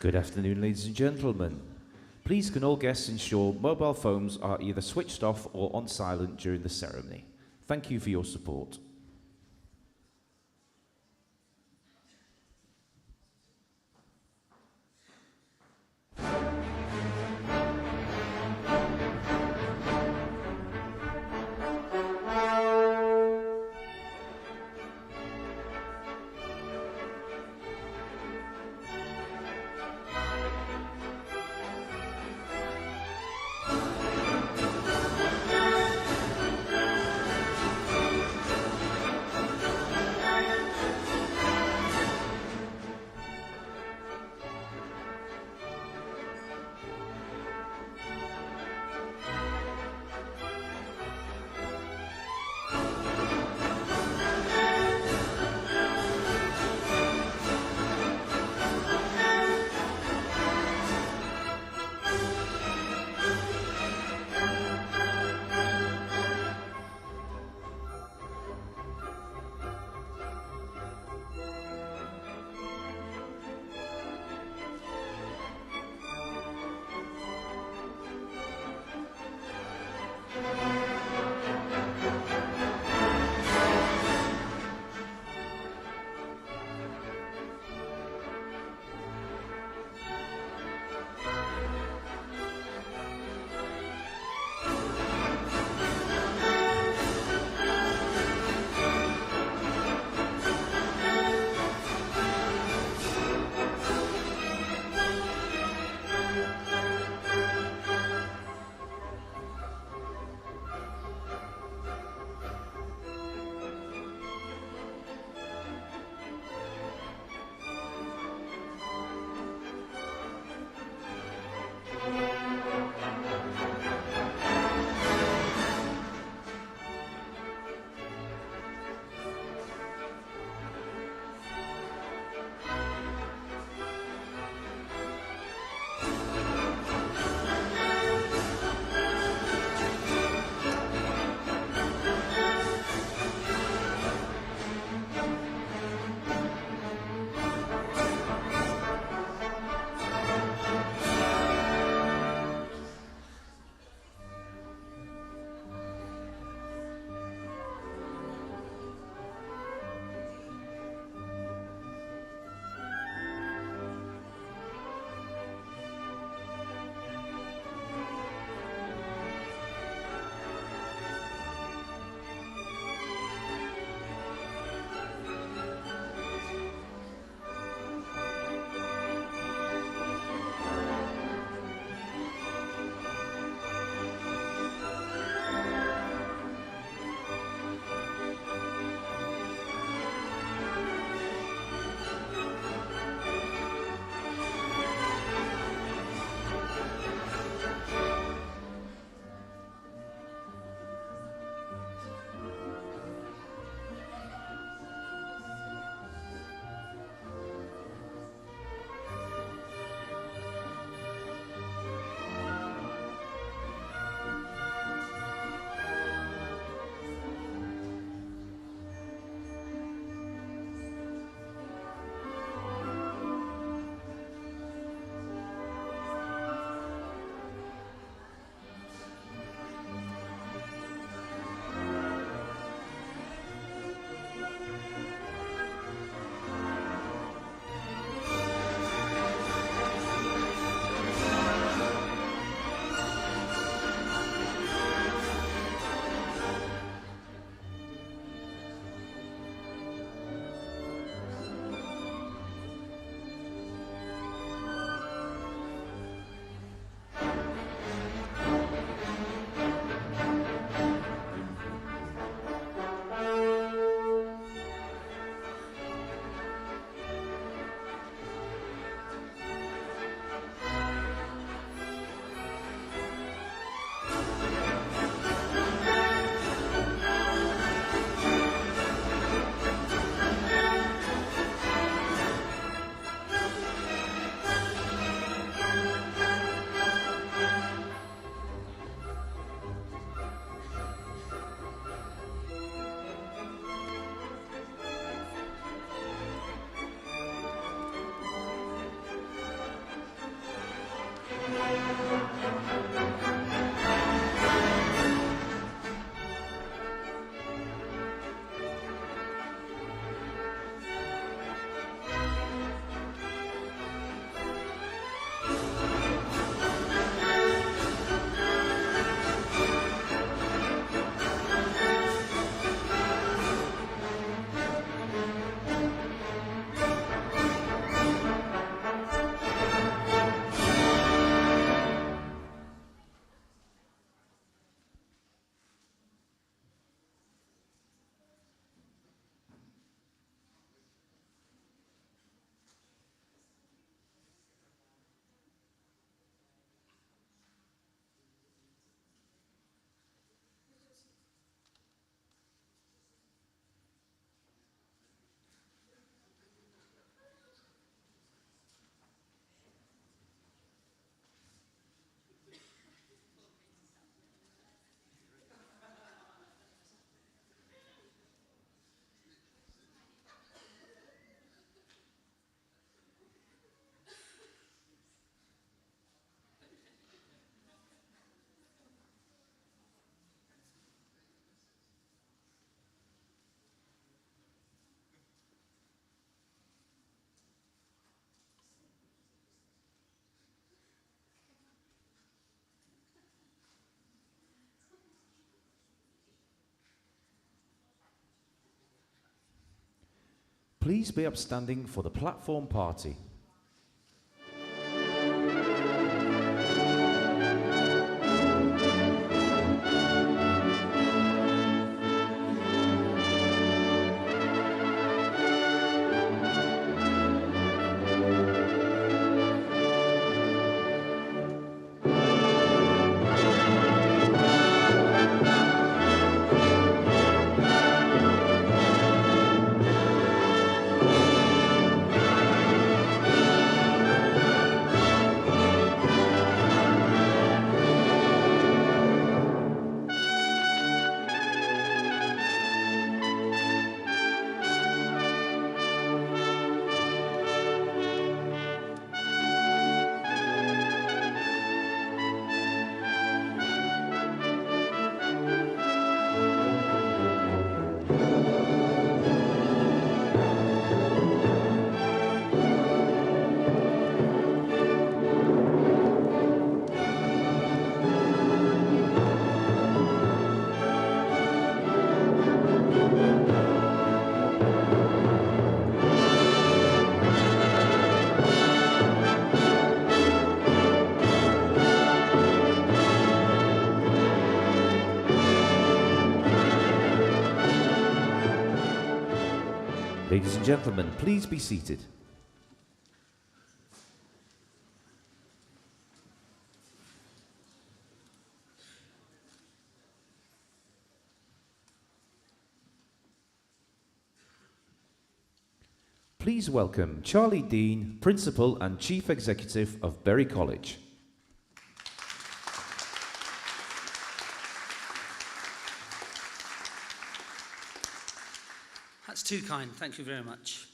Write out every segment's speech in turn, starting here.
Good afternoon, ladies and gentlemen. Please can all guests ensure mobile phones are either switched off or on silent during the ceremony. Thank you for your support. please be upstanding for the platform party. Ladies and gentlemen, please be seated. Please welcome Charlie Dean, Principal and Chief Executive of Bury College. That's too kind, thank you very much.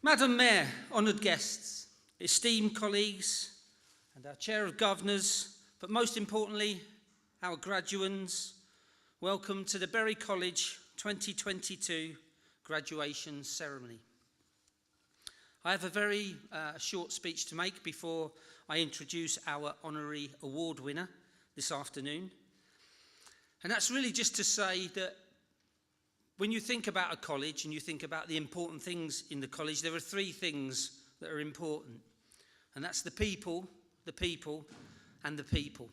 Madam Mayor, honoured guests, esteemed colleagues, and our Chair of Governors, but most importantly, our graduands, welcome to the Bury College 2022 graduation ceremony. I have a very short speech to make before I introduce our honorary award winner this afternoon. And that's really just to say that when you think about a college and you think about the important things in the college, there are three things that are important. And that's the people, and the people.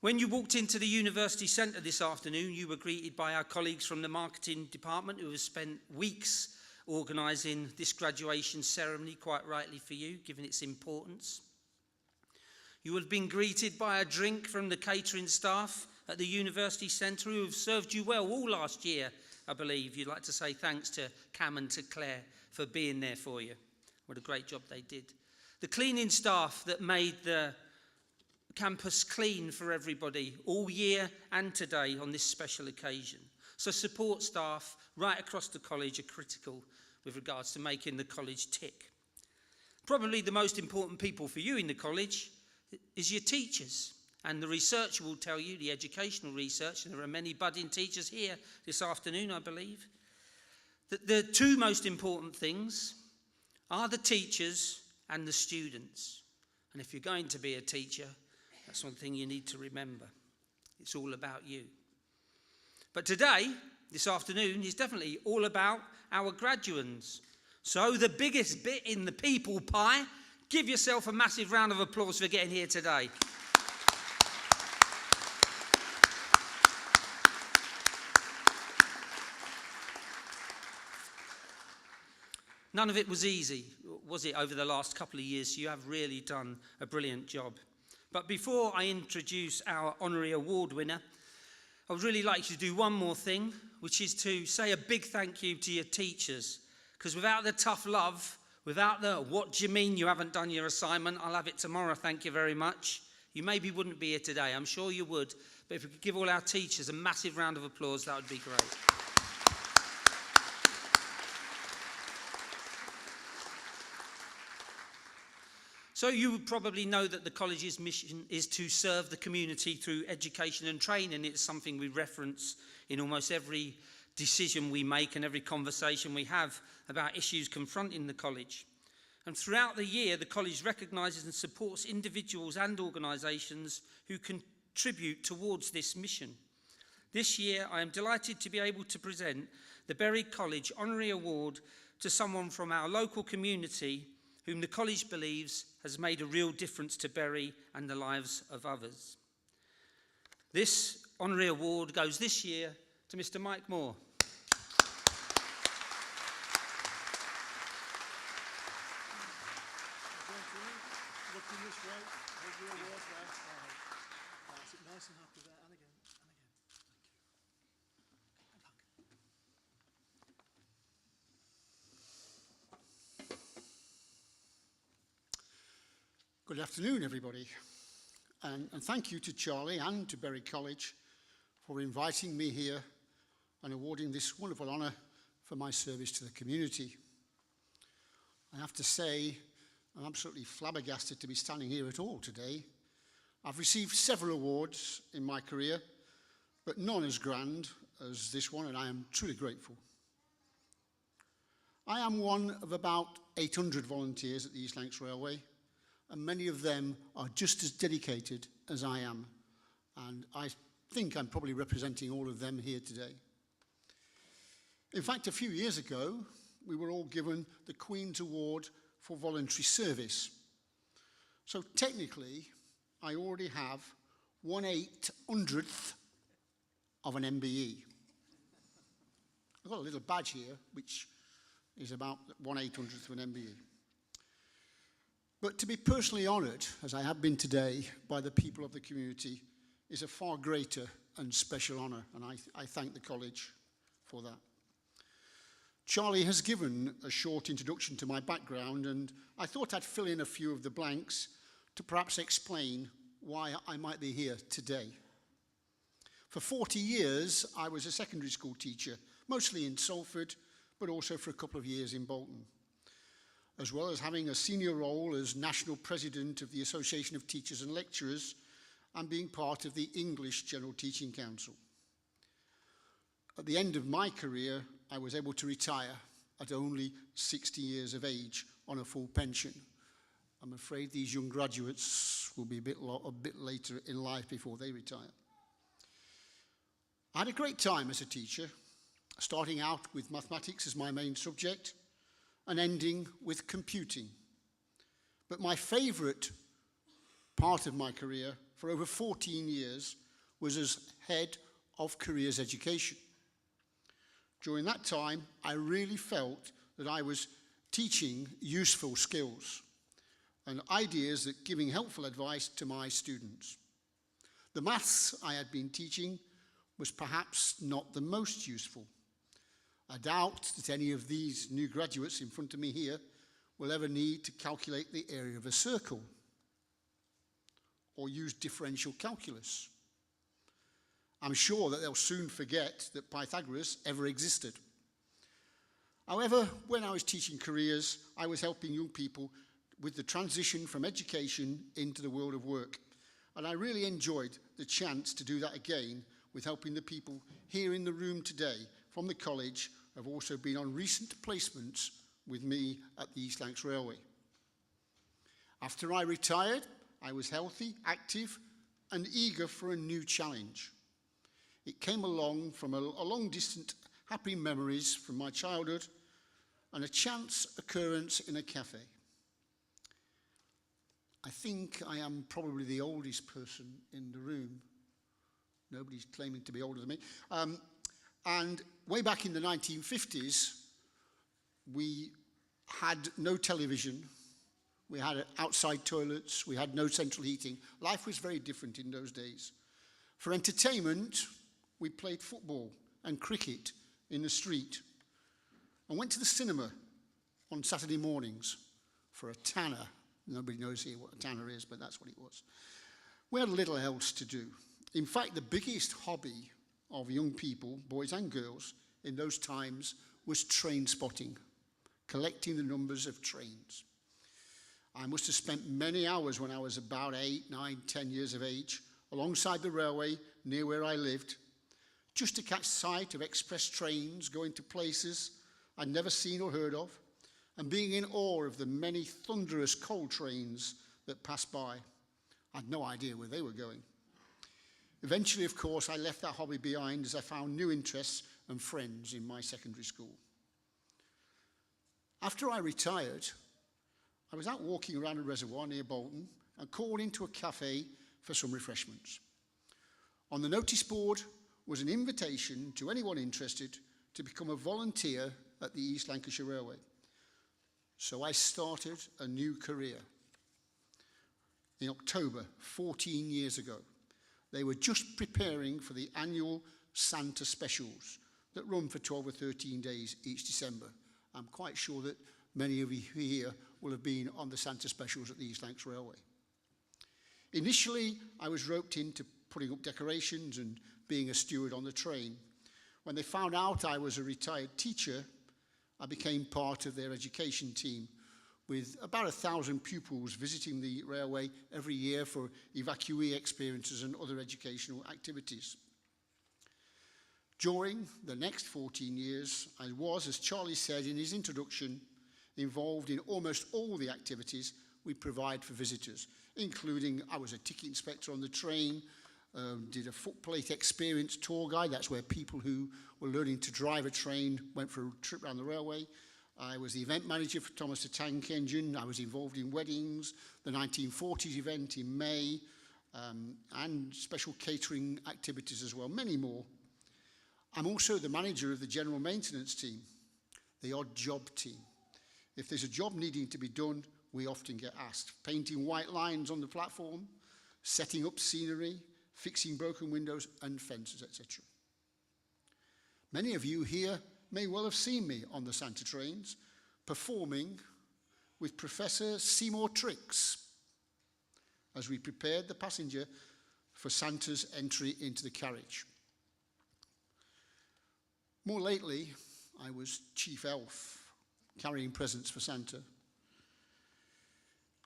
When you walked into the University Centre this afternoon, you were greeted by our colleagues from the marketing department who have spent weeks organising this graduation ceremony, quite rightly for you, given its importance. You would have been greeted by a drink from the catering staff at the University Centre who have served you well all last year, I believe. You'd like to say thanks to Cam and to Claire for being there for you. What a great job they did. The cleaning staff that made the campus clean for everybody all year and today on this special occasion. So support staff right across the college are critical with regards to making the college tick. Probably the most important people for you in the college is your teachers. And the research will tell you, the educational research, and there are many budding teachers here this afternoon, I believe, that the two most important things are the teachers and the students. And if you're going to be a teacher, that's one thing you need to remember. It's all about you. But today, this afternoon, is definitely all about our graduands. So the biggest bit in the people pie, give yourself a massive round of applause for getting here today. None of it was easy, was it, over the last couple of years? You have really done a brilliant job. But before I introduce our honorary award winner, I would really like you to do one more thing, which is to say a big thank you to your teachers. Because without the tough love, without the what do you mean you haven't done your assignment, I'll have it tomorrow, thank you very much, you maybe wouldn't be here today. I'm sure you would. But if we could give all our teachers a massive round of applause, that would be great. So you would probably know that the college's mission is to serve the community through education and training. It's something we reference in almost every decision we make and every conversation we have about issues confronting the college. And throughout the year, the college recognises and supports individuals and organisations who contribute towards this mission. This year, I am delighted to be able to present the Bury College Honorary Award to someone from our local community whom the college believes has made a real difference to Bury and the lives of others. This honorary award goes this year to Mr. Mike Moore. Looking this way, hold your award there. All right. That's it, nice and happy there, and again, and again. Thank you. Good afternoon, everybody. And thank you to Charlie and to Bury College for inviting me here and awarding this wonderful honour for my service to the community. I have to say, I'm absolutely flabbergasted to be standing here at all today. I've received several awards in my career, but none as grand as this one, and I am truly grateful. I am one of about 800 volunteers at the East Lancs Railway, and many of them are just as dedicated as I am, and I think I'm probably representing all of them here today. In fact, a few years ago, we were all given the Queen's Award for voluntary service. So technically, I already have 1/800th of an MBE. I've got a little badge here, which is about 1/800th of an MBE. But to be personally honoured, as I have been today, by the people of the community is a far greater and special honour, and I thank the college for that. Charlie has given a short introduction to my background, and I thought I'd fill in a few of the blanks to perhaps explain why I might be here today. For 40 years, I was a secondary school teacher, mostly in Salford, but also for a couple of years in Bolton, as well as having a senior role as National President of the Association of Teachers and Lecturers and being part of the English General Teaching Council. At the end of my career, I was able to retire at only 60 years of age on a full pension. I'm afraid these young graduates will be a bit later in life before they retire. I had a great time as a teacher, starting out with mathematics as my main subject and ending with computing. But my favourite part of my career for over 14 years was as head of careers education. During that time, I really felt that I was teaching useful skills and ideas that giving helpful advice to my students. The maths I had been teaching was perhaps not the most useful. I doubt that any of these new graduates in front of me here will ever need to calculate the area of a circle or use differential calculus. I'm sure that they'll soon forget that Pythagoras ever existed. However, when I was teaching careers, I was helping young people with the transition from education into the world of work. And I really enjoyed the chance to do that again with helping the people here in the room today from the college who have also been on recent placements with me at the East Lancs Railway. After I retired, I was healthy, active, and eager for a new challenge. It came along from a long-distant happy memories from my childhood and a chance occurrence in a cafe. I think I am probably the oldest person in the room. Nobody's claiming to be older than me. And way back in the 1950s, we had no television. We had outside toilets. We had no central heating. Life was very different in those days. For entertainment, we played football and cricket in the street and went to the cinema on Saturday mornings for a tanner. Nobody knows here what a tanner is, but that's what it was. We had little else to do. In fact, the biggest hobby of young people, boys and girls, in those times was train spotting, collecting the numbers of trains. I must have spent many hours when I was about 8, 9, 10 years of age, alongside the railway near where I lived, just to catch sight of express trains going to places I'd never seen or heard of, and being in awe of the many thunderous coal trains that passed by. I had no idea where they were going. Eventually, of course, I left that hobby behind as I found new interests and friends in my secondary school. After I retired, I was out walking around a reservoir near Bolton and called into a cafe for some refreshments. On the notice board was an invitation to anyone interested to become a volunteer at the East Lancashire Railway. So I started a new career. In October, 14 years ago, they were just preparing for the annual Santa specials that run for 12 or 13 days each December. I'm quite sure that many of you here will have been on the Santa specials at the East Lancs Railway. Initially, I was roped into putting up decorations and being a steward on the train. When they found out I was a retired teacher, I became part of their education team, with about 1,000 pupils visiting the railway every year for evacuee experiences and other educational activities. During the next 14 years, I was, as Charlie said in his introduction, involved in almost all the activities we provide for visitors, including I was a ticket inspector on the train, did a footplate experience tour guide. That's where people who were learning to drive a train went for a trip around the railway. I was the event manager for Thomas the Tank Engine. I was involved in weddings, the 1940s event in May, and special catering activities as well, many more. I'm also the manager of the general maintenance team, the odd job team. If there's a job needing to be done, we often get asked. Painting white lines on the platform, setting up scenery, fixing broken windows and fences, etc. Many of you here may well have seen me on the Santa trains performing with Professor Seymour Trix as we prepared the passenger for Santa's entry into the carriage. More lately, I was chief elf, carrying presents for Santa.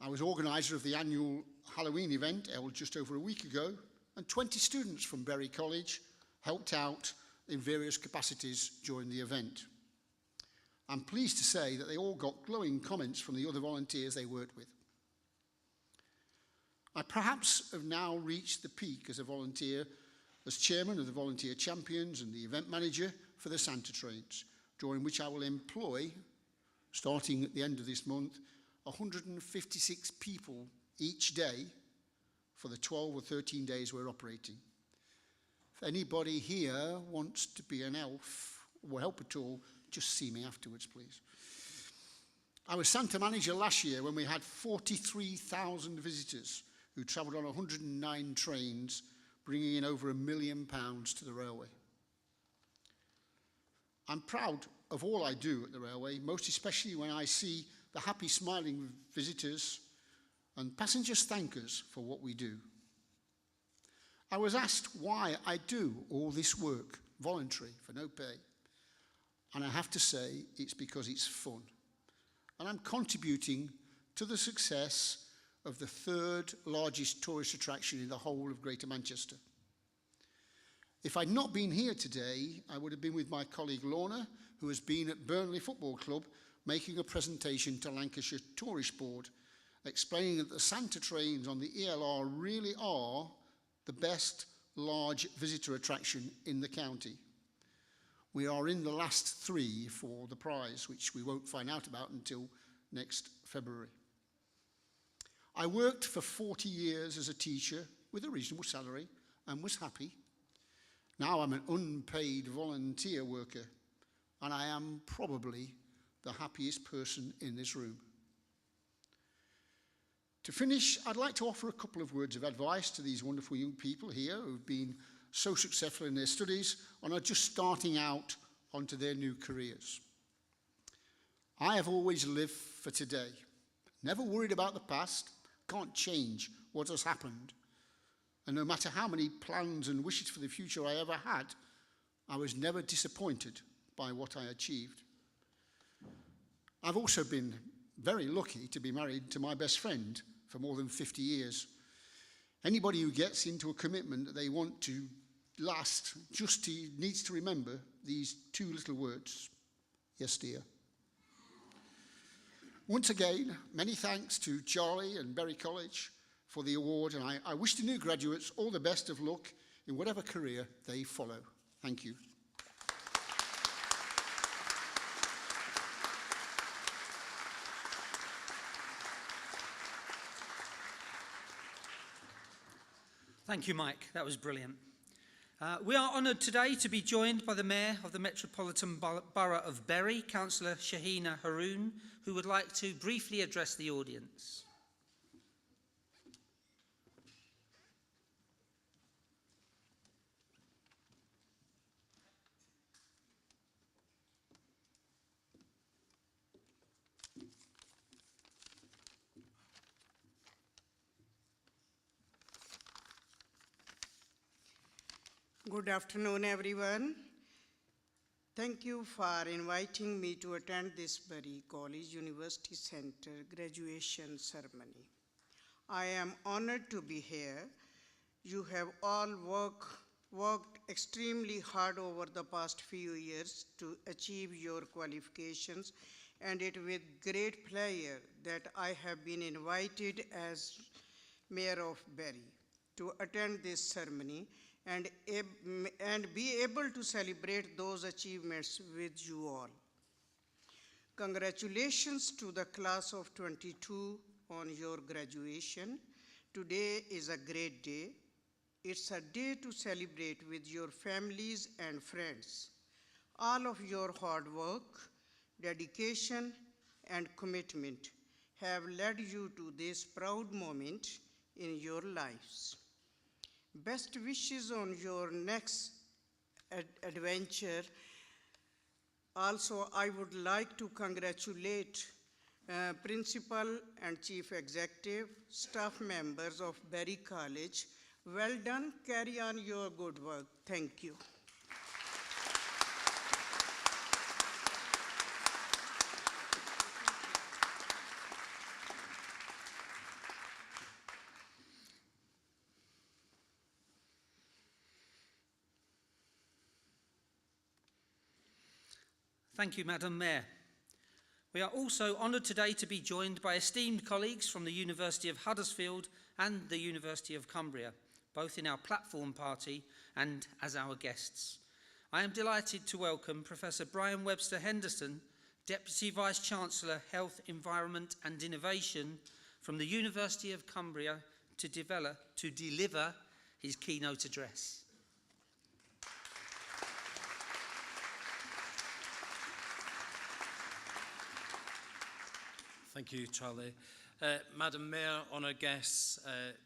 I was organiser of the annual Halloween event held just over a week ago, and 20 students from Bury College helped out in various capacities during the event. I'm pleased to say that they all got glowing comments from the other volunteers they worked with. I perhaps have now reached the peak as a volunteer, as chairman of the Volunteer Champions and the event manager for the Santa trains, during which I will employ, starting at the end of this month, 156 people each day for the 12 or 13 days we're operating. If anybody here wants to be an elf or help at all, just see me afterwards, please. I was Santa manager last year when we had 43,000 visitors who travelled on 109 trains, bringing in over £1 million to the railway. I'm proud of all I do at the railway, most especially when I see the happy, smiling visitors and passengers thank us for what we do. I was asked why I do all this work, voluntary, for no pay. And I have to say, it's because it's fun. And I'm contributing to the success of the third largest tourist attraction in the whole of Greater Manchester. If I'd not been here today, I would have been with my colleague Lorna, who has been at Burnley Football Club, making a presentation to Lancashire Tourist Board, explaining that the Santa trains on the ELR really are the best large visitor attraction in the county. We are in the last 3 for the prize, which we won't find out about until next February. I worked for 40 years as a teacher with a reasonable salary and was happy. Now I'm an unpaid volunteer worker, and I am probably the happiest person in this room. To finish, I'd like to offer a couple of words of advice to these wonderful young people here who've been so successful in their studies and are just starting out onto their new careers. I have always lived for today, never worried about the past, can't change what has happened. And no matter how many plans and wishes for the future I ever had, I was never disappointed by what I achieved. I've also been very lucky to be married to my best friend for more than 50 years. Anybody who gets into a commitment that they want to last just needs to remember these 2 little words: yes, dear. Once again, many thanks to Charlie and Bury College for the award, and I wish the new graduates all the best of luck in whatever career they follow. Thank you. Thank you, Mike. That was brilliant. We are honoured today to be joined by the Mayor of the Metropolitan Borough of Bury, Councillor Shahina Haroon, who would like to briefly address the audience. Good afternoon, everyone. Thank you for inviting me to attend this Bury College University Centre graduation ceremony. I am honored to be here. You have all worked extremely hard over the past few years to achieve your qualifications, and it with great pleasure that I have been invited as Mayor of Bury to attend this ceremony and be able to celebrate those achievements with you all. Congratulations to the class of 22 on your graduation. Today is a great day. It's a day to celebrate with your families and friends. All of your hard work, dedication, and commitment have led you to this proud moment in your lives. Best wishes on your next adventure. Also, I would like to congratulate Principal and Chief Executive, staff members of Bury College. Well done, carry on your good work. Thank you. Thank you, Madam Mayor. We are also honoured today to be joined by esteemed colleagues from the University of Huddersfield and the University of Cumbria, both in our platform party and as our guests. I am delighted to welcome Professor Brian Webster Henderson, Deputy Vice-Chancellor, Health, Environment and Innovation from the University of Cumbria to deliver his keynote address. Thank you, Charlie. Madam Mayor, honoured guests,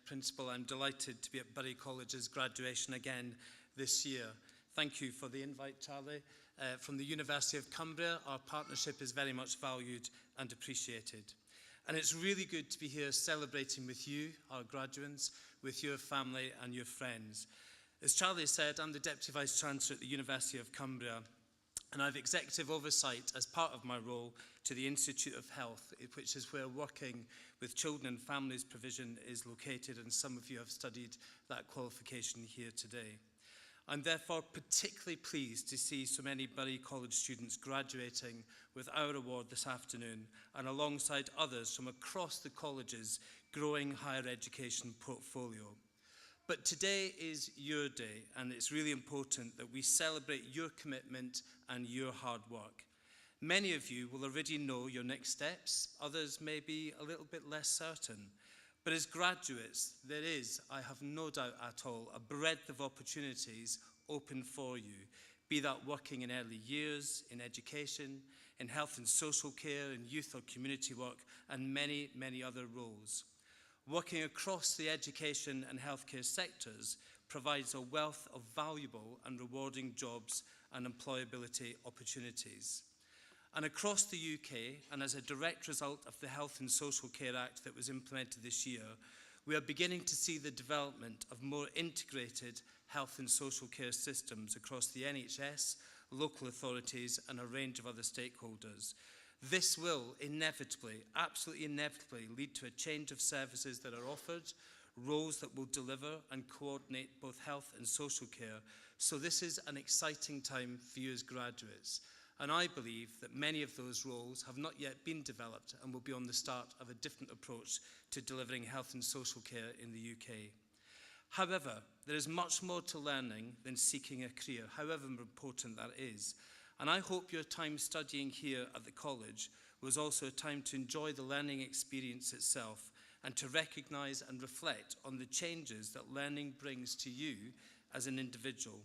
Principal, I'm delighted to be at Bury College's graduation again this year. Thank you for the invite, Charlie. From the University of Cumbria, our partnership is very much valued and appreciated. And it's really good to be here celebrating with you, our graduates, with your family and your friends. As Charlie said, I'm the Deputy Vice-Chancellor at the University of Cumbria, and I have executive oversight as part of my role to the Institute of Health, which is where working with children and families provision is located, and some of you have studied that qualification here today. I'm therefore particularly pleased to see so many Bury College students graduating with our award this afternoon, and alongside others from across the college's growing higher education portfolio. But today is your day, and it's really important that we celebrate your commitment and your hard work. Many of you will already know your next steps, others may be a little bit less certain. But as graduates, there is, I have no doubt at all, a breadth of opportunities open for you, be that working in early years, in education, in health and social care, in youth or community work, and many, many other roles. Working across the education and healthcare sectors provides a wealth of valuable and rewarding jobs and employability opportunities. And across the UK, and as a direct result of the Health and Social Care Act that was implemented this year, we are beginning to see the development of more integrated health and social care systems across the NHS, local authorities, and a range of other stakeholders. This will inevitably, absolutely inevitably, lead to a change of services that are offered, roles that will deliver and coordinate both health and social care. So this is an exciting time for you as graduates. And I believe that many of those roles have not yet been developed and will be on the start of a different approach to delivering health and social care in the UK. However, there is much more to learning than seeking a career, however important that is. And I hope your time studying here at the college was also a time to enjoy the learning experience itself and to recognise and reflect on the changes that learning brings to you as an individual.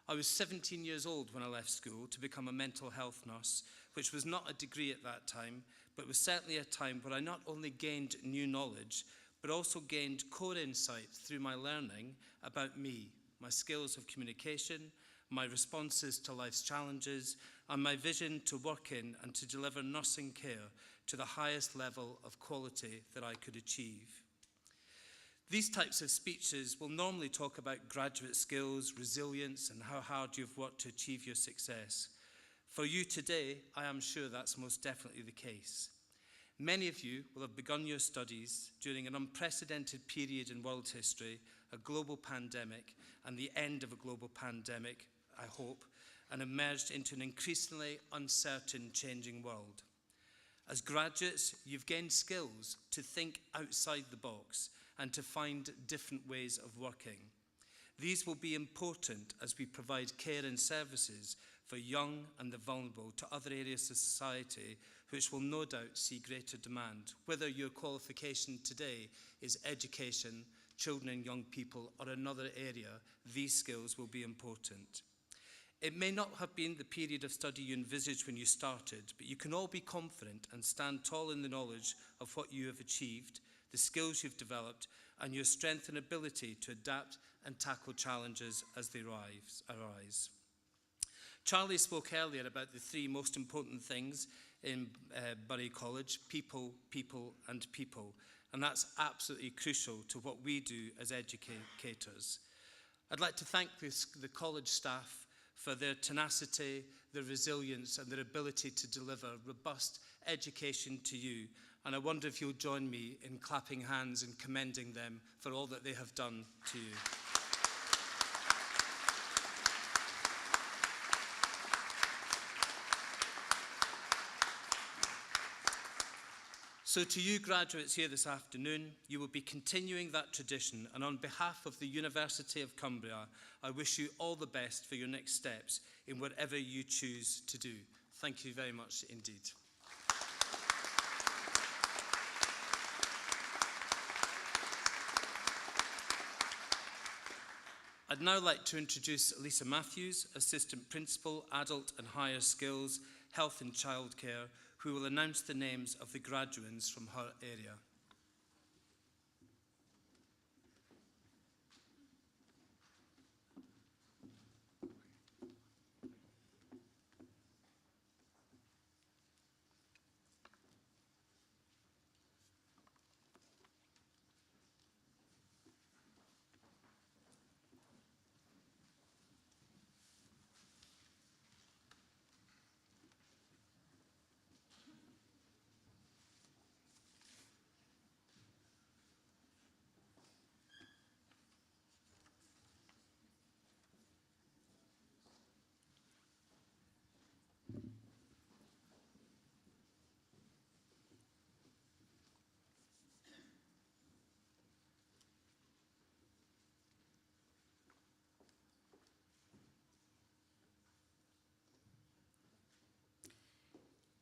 I was 17 years old when I left school to become a mental health nurse, which was not a degree at that time, but was certainly a time where I not only gained new knowledge, but also gained core insight through my learning about me, my skills of communication, my responses to life's challenges, and my vision to work in and to deliver nursing care to the highest level of quality that I could achieve. These types of speeches will normally talk about graduate skills, resilience, and how hard you've worked to achieve your success. For you today, I am sure that's most definitely the case. Many of you will have begun your studies during an unprecedented period in world history, a global pandemic, and the end of a global pandemic, I hope, and emerged into an increasingly uncertain, changing world. As graduates, you've gained skills to think outside the box and to find different ways of working. These will be important as we provide care and services for young and the vulnerable to other areas of society which will no doubt see greater demand. Whether your qualification today is education, children and young people, or another area, these skills will be important. It may not have been the period of study you envisaged when you started, but you can all be confident and stand tall in the knowledge of what you have achieved, the skills you've developed, and your strength and ability to adapt and tackle challenges as they arise. Charlie spoke earlier about the three most important things in Bury College: people, people, and people. And that's absolutely crucial to what we do as educators. I'd like to thank the college staff for their tenacity, their resilience, and their ability to deliver robust education to you. And I wonder if you'll join me in clapping hands and commending them for all that they have done to you. So to you graduates here this afternoon, you will be continuing that tradition, and on behalf of the University of Cumbria, I wish you all the best for your next steps in whatever you choose to do. Thank you very much indeed. I'd now like to introduce Lisa Matthews, Assistant Principal, Adult and Higher Skills, Health and Childcare, who will announce the names of the graduates from her area.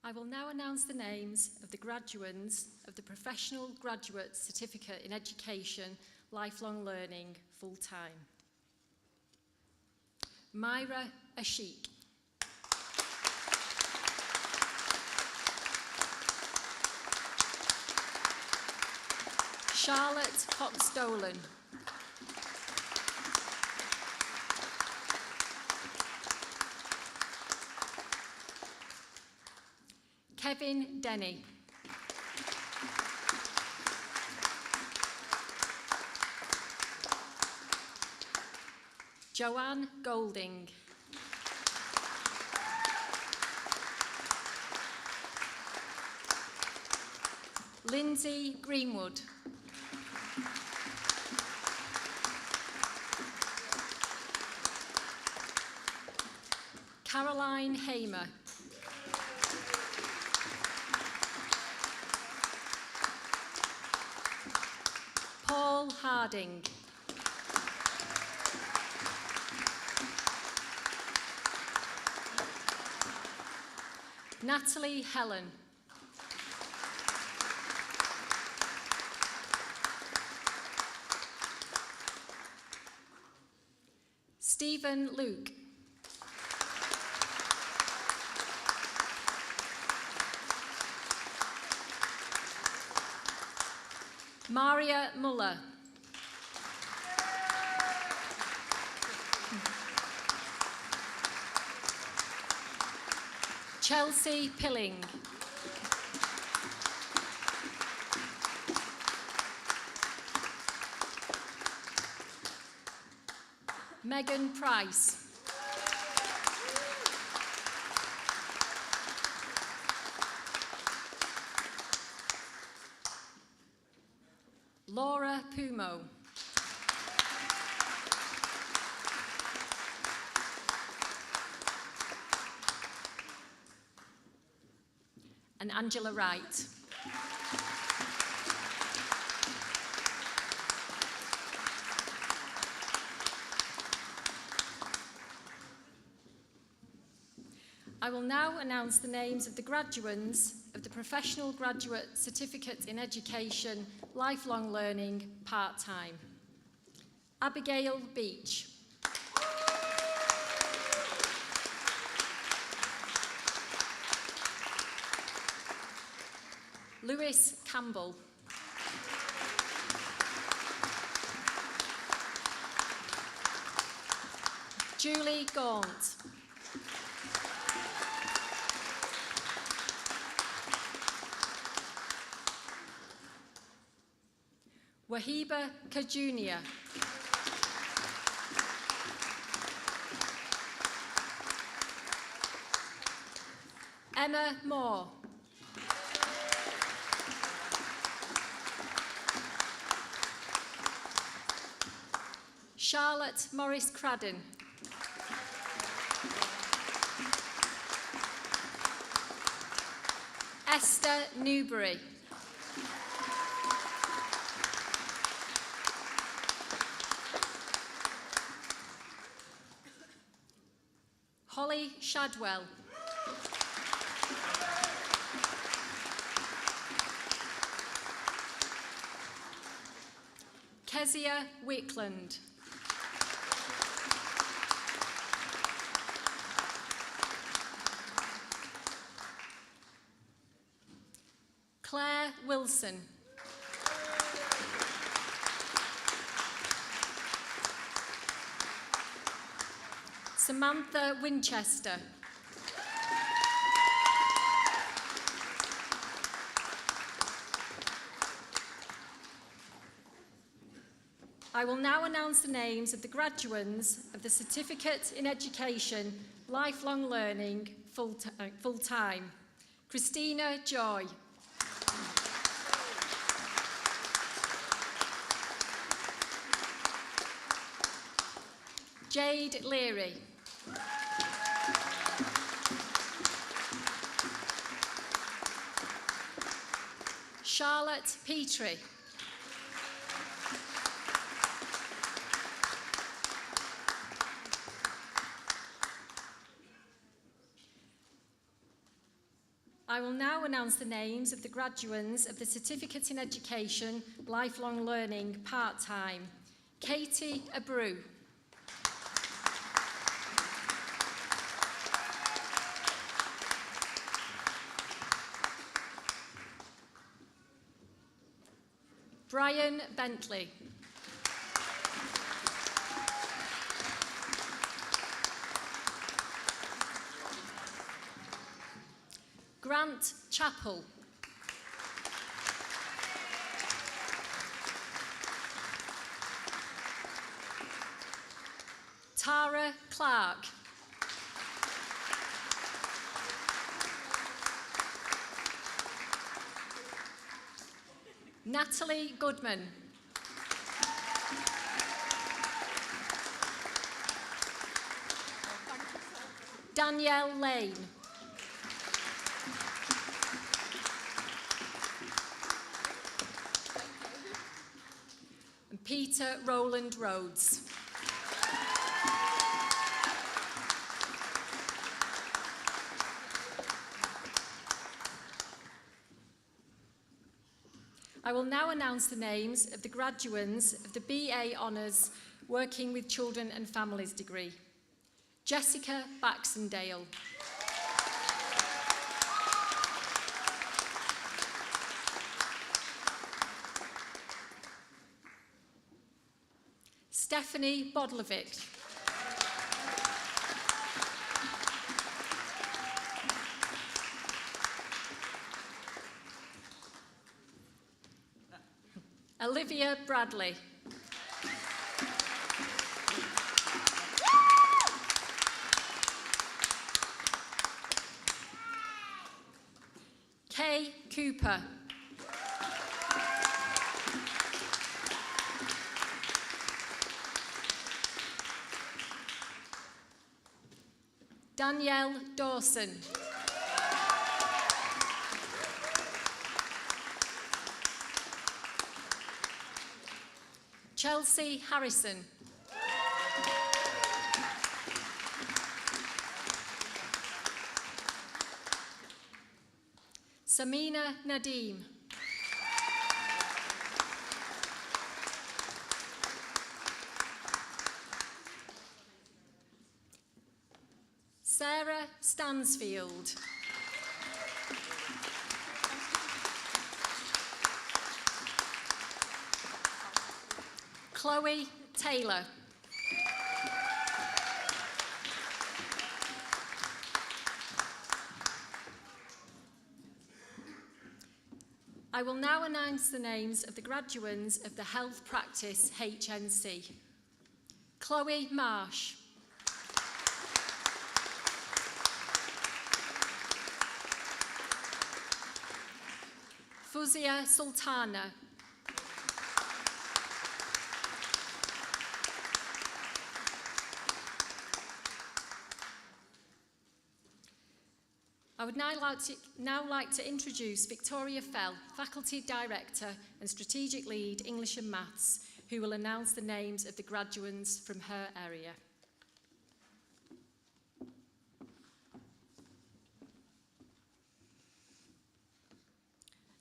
I will now announce the names of the graduates of the Professional Graduate Certificate in Education, Lifelong Learning, full-time. Myra Ashik. Charlotte Cox-Dolan. Kevin Denny. Joanne Golding. Lindsay Greenwood. Caroline Hamer. Paul Harding. Natalie Helen. Stephen Luke. Maria Muller. Chelsea Pilling. Megan Price. Laura Pumo. And Angela Wright. I will now announce the names of the graduands of the Professional Graduate Certificate in Education, Lifelong Learning, Part-Time. Abigail Beach. Lewis Campbell. Julie Gaunt. Wahiba Kajunia. Emma Moore. Charlotte Morris Cradden. Esther Newbury. Holly Shadwell. Kezia Wickland. Claire Wilson. Samantha Winchester. I will now announce the names of the graduands of the Certificate in Education, Lifelong Learning, Full-Time. Christina Joy. Jade Leary. Charlotte Petrie. I will now announce the names of the graduands of the Certificate in Education, Lifelong Learning, Part-Time. Katie Abreu. Brian Bentley. Grant Chappell. Tara Clark. Natalie Goodman. Danielle Lane. And Peter Rowland Rhodes. I will now announce the names of the graduands of the BA Honours Working with Children and Families degree. Jessica Baxendale. Stephanie Bodlovic. Olivia Bradley. Kay Cooper. Danielle Dawson. Chelsea Harrison. Samina Nadeem. Sarah Stansfield. Chloe Taylor. I will now announce the names of the graduates of the Health Practice HNC. Chloe Marsh. Fuzia Sultana. I would now like to introduce Victoria Fell, Faculty Director and Strategic Lead English and Maths, who will announce the names of the graduates from her area.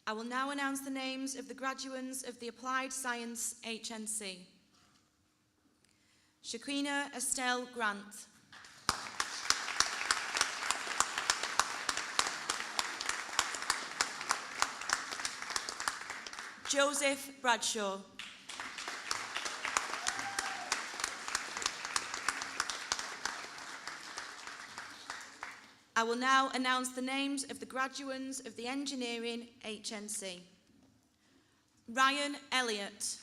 I will now announce the names of the graduates of the Applied Science HNC. Shaquina Estelle Grant. Joseph Bradshaw. I will now announce the names of the graduates of the Engineering HNC. Ryan Elliott.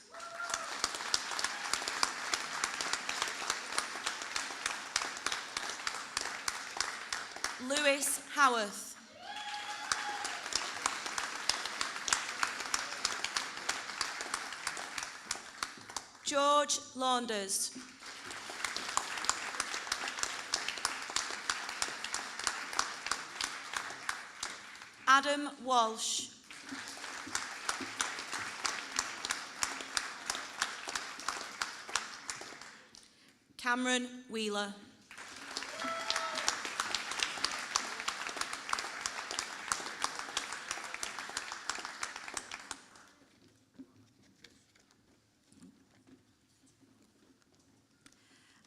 Lewis Howarth. George Launders. Adam Walsh. Cameron Wheeler.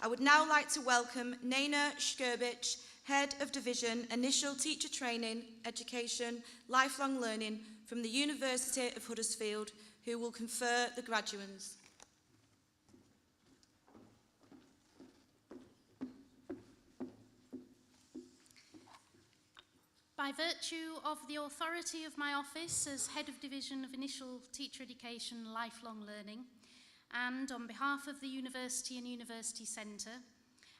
I would now like to welcome Naina Shkurbich, Head of Division Initial Teacher Training, Education, Lifelong Learning from the University of Huddersfield, who will confer the graduates. By virtue of the authority of my office as Head of Division of Initial Teacher Education, Lifelong Learning, and on behalf of the University and University Centre,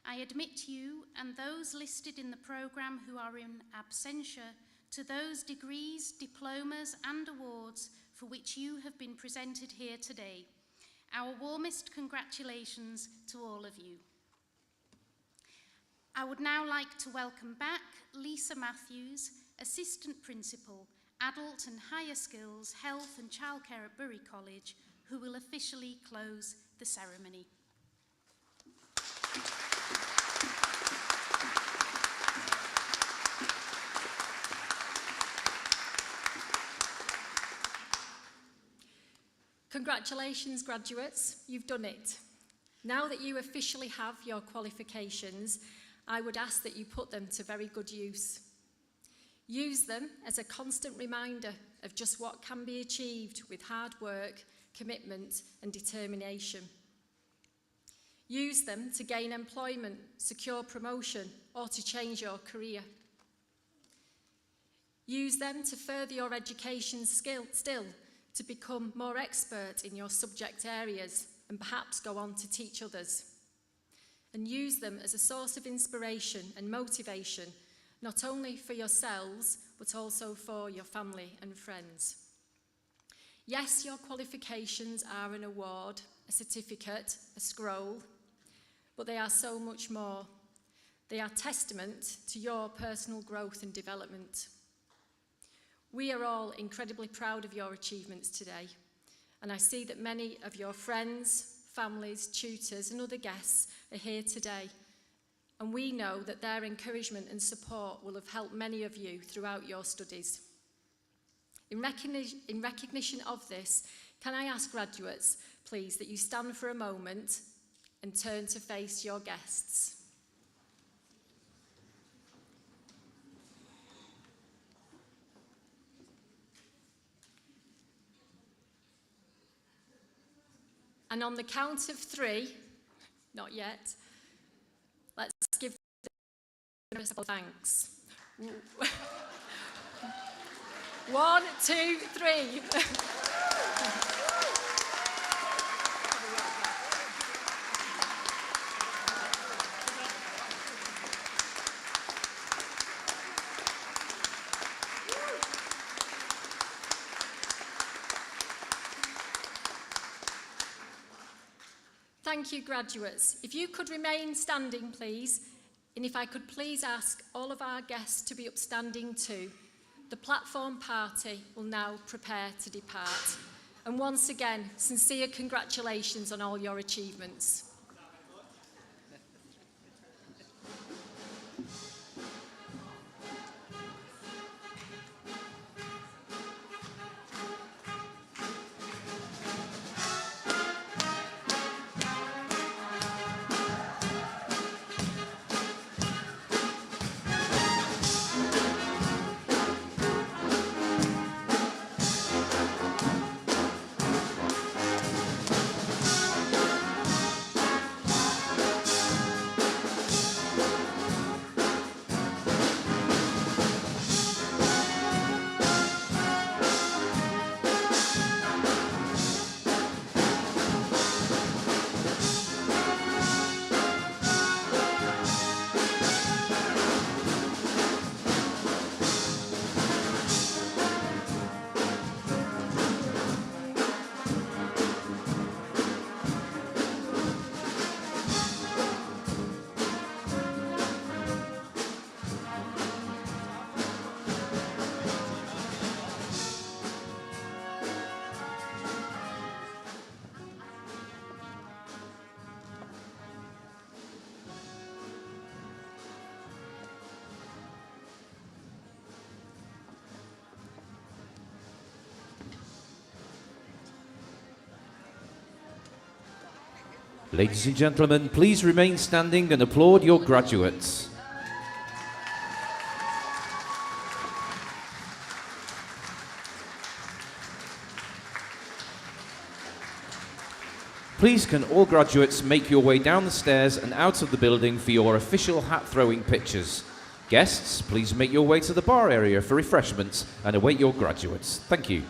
I admit you and those listed in the programme who are in absentia to those degrees, diplomas and awards for which you have been presented here today. Our warmest congratulations to all of you. I would now like to welcome back Lisa Matthews, Assistant Principal, Adult and Higher Skills, Health and Childcare at Bury College, who will officially close the ceremony. Congratulations, graduates, you've done it. Now that you officially have your qualifications, I would ask that you put them to very good use. Use them as a constant reminder of just what can be achieved with hard work, commitment and determination. Use them to gain employment, secure promotion, or to change your career. Use them to further your education still, to become more expert in your subject areas and perhaps go on to teach others. And use them as a source of inspiration and motivation, not only for yourselves, but also for your family and friends. Yes, your qualifications are an award, a certificate, a scroll, but they are so much more. They are testament to your personal growth and development. We are all incredibly proud of your achievements today, and I see that many of your friends, families, tutors and other guests are here today, and we know that their encouragement and support will have helped many of you throughout your studies. In recognition of this, can I ask graduates, please, that you stand for a moment and turn to face your guests. And on the count of 3, not yet, let's give them thanks. 1, 2, 3. Thank you, graduates. If you could remain standing, please, and if I could please ask all of our guests to be upstanding too. The platform party will now prepare to depart. And once again, sincere congratulations on all your achievements. Ladies and gentlemen, please remain standing and applaud your graduates. Please can all graduates make your way down the stairs and out of the building for your official hat-throwing pictures. Guests, please make your way to the bar area for refreshments and await your graduates. Thank you.